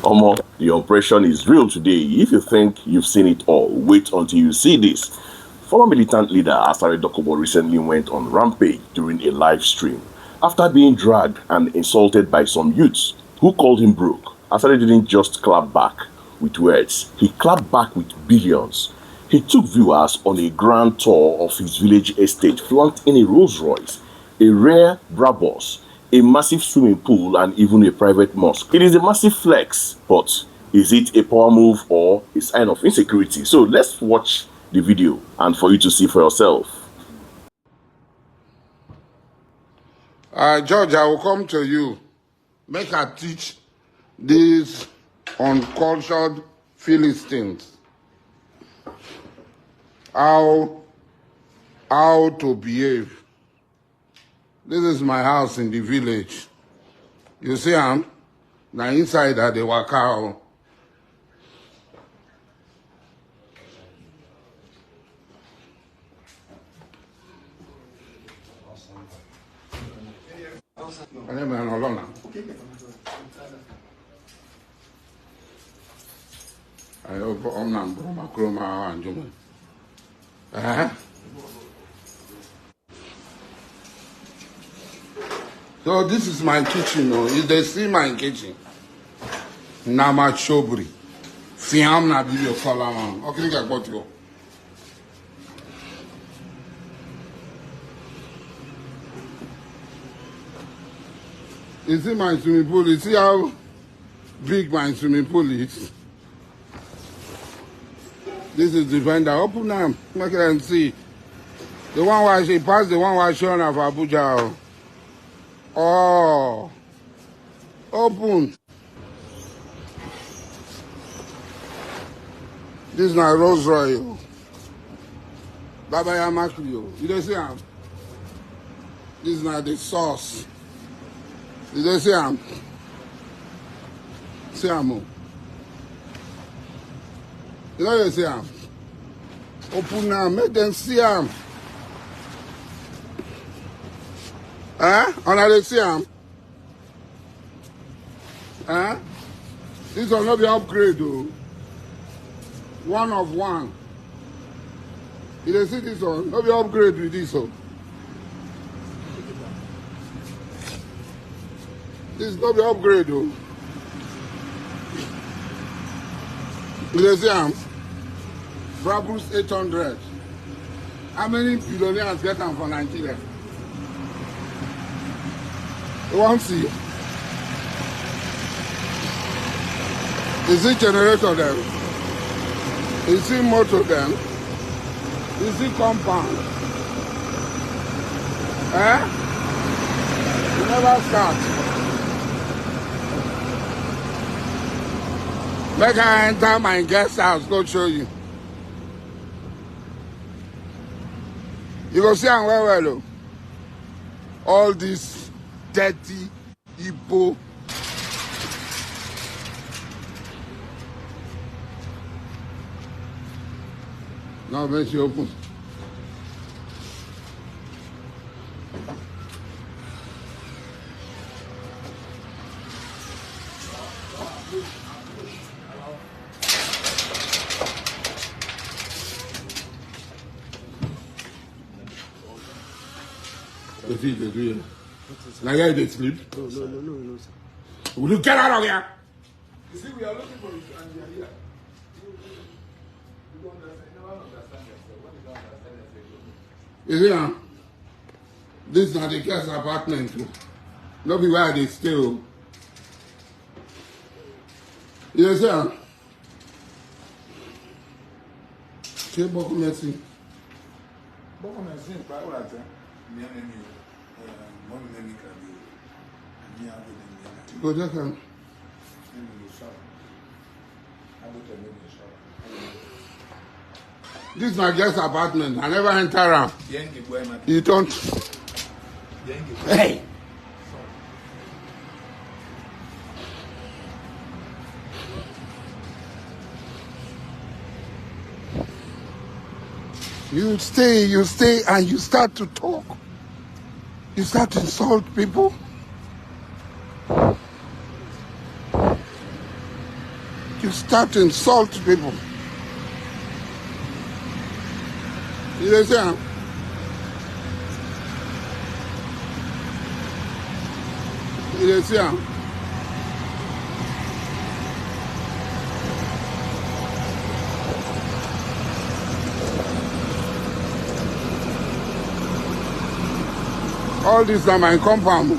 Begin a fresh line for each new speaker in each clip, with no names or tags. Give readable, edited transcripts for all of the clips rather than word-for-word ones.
Omo, the oppression is real today. If you think you've seen it all, wait until you see this. Former militant leader Asari recently went on rampage during a live stream after being dragged and insulted by some youths who called him broke. Asari didn't just clap back with words, he clapped back with billions. He took viewers on a grand tour of his village estate, flanked in a Rolls Royce, a rare Brabus, a massive swimming pool, and even a private mosque. It is a massive flex, but is it a power move or a sign of insecurity? So let's watch the video and for you to see for yourself.
George, I will come to you. Make I teach these uncultured Philistines how to behave. This is my house in the village. You see, now inside that they work out. I hope I'm not chroma and Juma. So this is my kitchen. If they see my kitchen, Nama Chobri, Fiam na video Salaman. Okay, I got you. You see my swimming pool? You see how big my swimming pool is? This is the vendor. Open them. Make them see. The one where she passed, the one where she on of Abuja. Oh. Open. This is my Rolls Royce. Baba Yamakrio. You don't see him? This is not the sauce. You don't see him? See him? You know you see him? Open now, make them see him. Una they see him? This will not be upgrade though. One of one. You dey see this one? No be upgrade with this one. This is not be upgrade though. You dey see am? Brabus 800. How many billionaires get them for Nigeria? You want to see? You see generator them? You see motor them? You see compound? You never start. Make I enter my guest house, go show you. You go see am well. All this dirty Igbo. Now when she open. The feet is real. Now here they sleep. No, sir. Will you get out of here? You see, we are looking for you and we are here. You don't understand. You don't understand yourself. What you don't understand yourself? You see, this is not the guest apartment. Not be where they stay. You see, Che beaucoup merci.
Beaucoup merci. Pas pour la terre.
Go there, can. This is my guest apartment. I never enter around. You don't. Hey! You stay, and you start to talk. You start to insult people. You start to insult people. You know what I'm saying? You know what I'm saying? All this are my compound.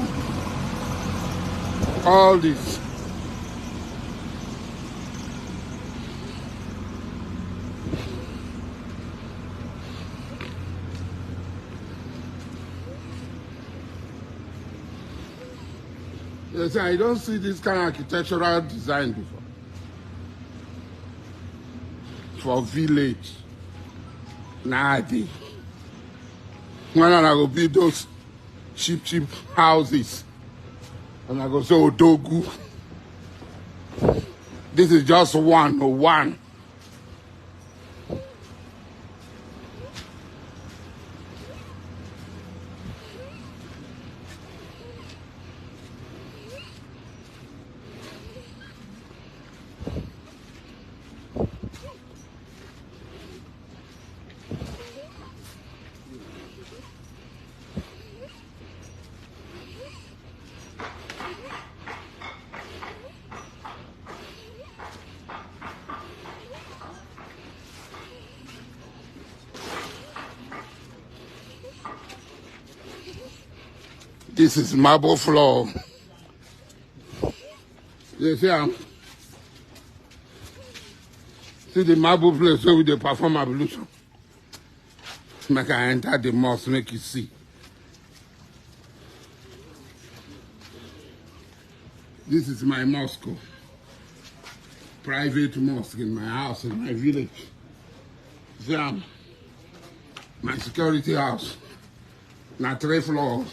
All this. Yes, I don't see this kind of architectural design before. For village. Nah, when I go build those cheap houses. And I go say Odogu. This is just one. This is marble floor. You see, see the marble place where they perform ablution. Make I enter the mosque, make you see. This is my mosque. Private mosque in my house, in my village. See, my security house. Now 3 floors.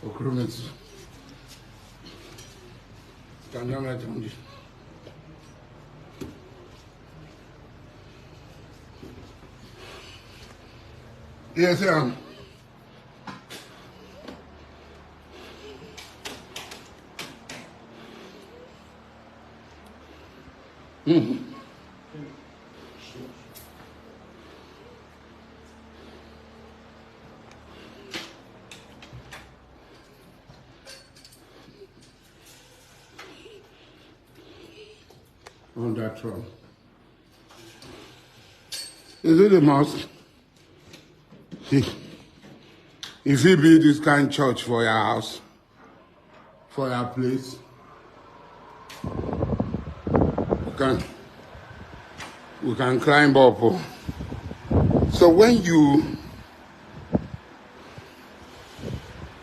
Okrumets. Standard on this. Yes, sir. On that throne. Is it a mosque? If you build this kind of church for your house, for your place, we can climb up. So when you,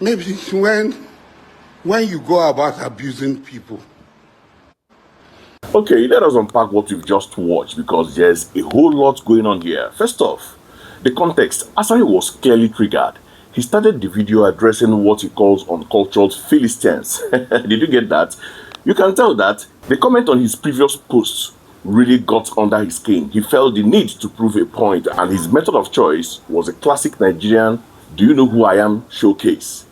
maybe when you go about abusing people.
Okay, let us unpack what we've just watched because there's a whole lot going on here. First off, the context. Asari was clearly triggered. He started the video addressing what he calls uncultured Philistines. Did you get that? You can tell that the comment on his previous post really got under his skin. He felt the need to prove a point, and his method of choice was a classic Nigerian "Do you know who I am?" showcase.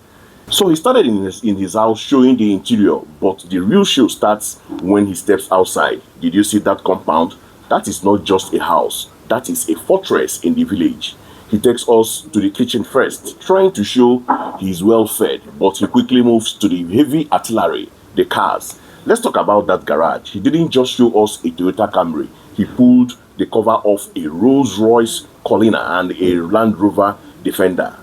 So he started in his house showing the interior, but the real show starts when he steps outside. Did you see that compound? That is not just a house, that is a fortress in the village. He takes us to the kitchen first, trying to show he is well fed, but he quickly moves to the heavy artillery, the cars. Let's talk about that garage. He didn't just show us a Toyota Camry, he pulled the cover off a Rolls Royce Colina and a Land Rover Defender.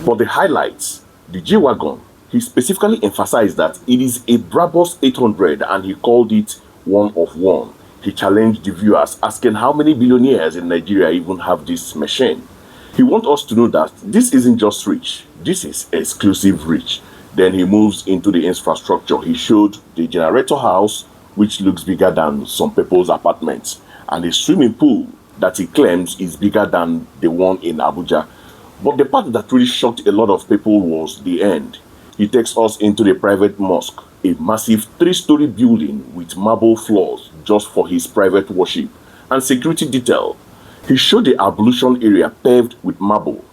For the highlights, the G-Wagon, he specifically emphasized that it is a Brabus 800 and he called it one of one. He challenged the viewers, asking how many billionaires in Nigeria even have this machine. He wants us to know that this isn't just rich, this is exclusive rich. Then he moves into the infrastructure. He showed the generator house, which looks bigger than some people's apartments, and a swimming pool that he claims is bigger than the one in Abuja. But the part that really shocked a lot of people was the end. He takes us into the private mosque, a massive 3-story building with marble floors just for his private worship and security detail. He showed the ablution area paved with marble.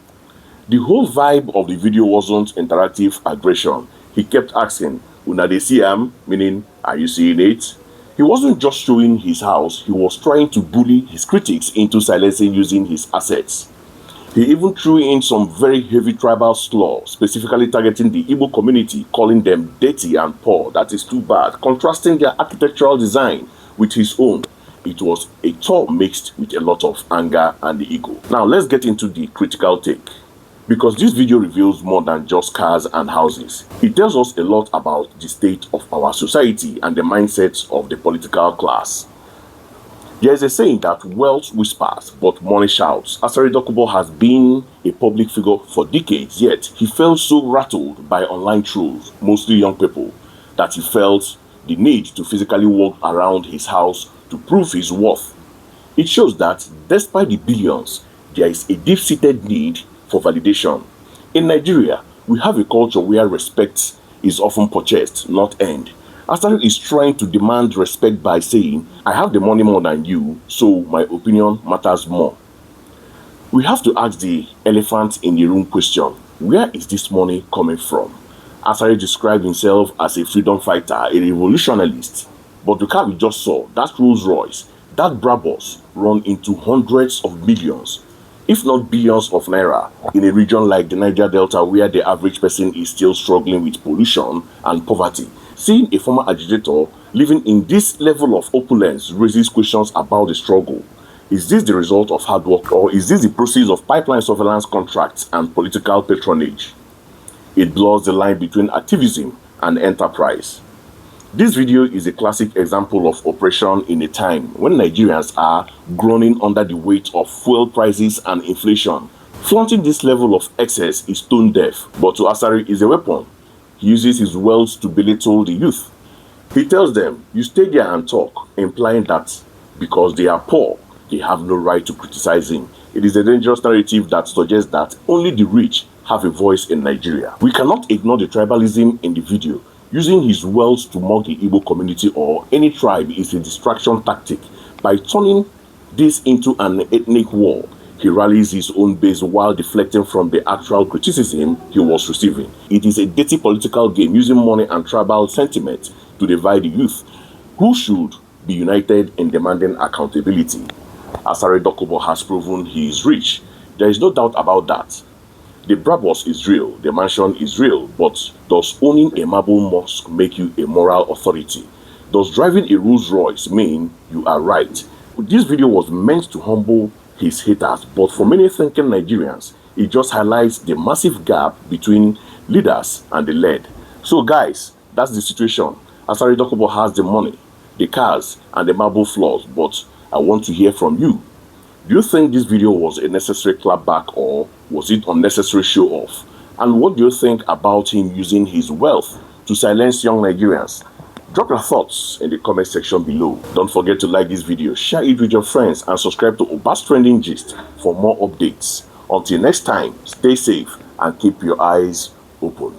The whole vibe of the video wasn't interactive aggression. He kept asking, "Una dey see am?" Meaning, "Are you seeing it?" He wasn't just showing his house, he was trying to bully his critics into silencing using his assets. He even threw in some very heavy tribal slur, specifically targeting the Igbo community, calling them dirty and poor. That is too bad, contrasting their architectural design with his own. It was a tour mixed with a lot of anger and the ego. Now let's get into the critical take. Because this video reveals more than just cars and houses. It tells us a lot about the state of our society and the mindsets of the political class. There is a saying that wealth whispers, but money shouts. Asari Dokubo has been a public figure for decades, yet he felt so rattled by online trolls, mostly young people, that he felt the need to physically walk around his house to prove his worth. It shows that despite the billions, there is a deep-seated need for validation. In Nigeria, we have a culture where respect is often purchased, not earned. Asari is trying to demand respect by saying, "I have the money more than you, so my opinion matters more." We have to ask the elephant in the room question: where is this money coming from? Asari described himself as a freedom fighter, a revolutionist. But the car we just saw, that Rolls Royce, that Brabus, run into hundreds of millions, if not billions of naira, in a region like the Niger Delta where the average person is still struggling with pollution and poverty. Seeing a former agitator living in this level of opulence raises questions about the struggle. Is this the result of hard work, or is this the process of pipeline surveillance contracts and political patronage? It blurs the line between activism and enterprise. This video is a classic example of oppression in a time when Nigerians are groaning under the weight of fuel prices and inflation. Flaunting this level of excess is tone deaf, but to Asari is a weapon. He uses his wealth to belittle the youth. He tells them, "You stay there and talk," implying that because they are poor, they have no right to criticize him. It is a dangerous narrative that suggests that only the rich have a voice in Nigeria. We cannot ignore the tribalism in the video. Using his wealth to mock the Igbo community or any tribe is a distraction tactic. By turning this into an ethnic war, he rallies his own base while deflecting from the actual criticism he was receiving. It is a dirty political game using money and tribal sentiment to divide the youth, who should be united in demanding accountability. Asari Dokubo has proven he is rich. There is no doubt about that. The Brabus is real, the mansion is real, but does owning a marble mosque make you a moral authority? Does driving a Rolls Royce mean you are right? This video was meant to humble his haters, but for many thinking Nigerians, it just highlights the massive gap between leaders and the led. So guys, that's the situation. Asari Dokubo has the money, the cars, and the marble floors, but I want to hear from you. Do you think this video was a necessary clapback, or was it unnecessary show off? And what do you think about him using his wealth to silence young Nigerians? Drop your thoughts in the comment section below. Don't forget to like this video, share it with your friends, and subscribe to Oba's Trending Gist for more updates. Until next time, stay safe and keep your eyes open.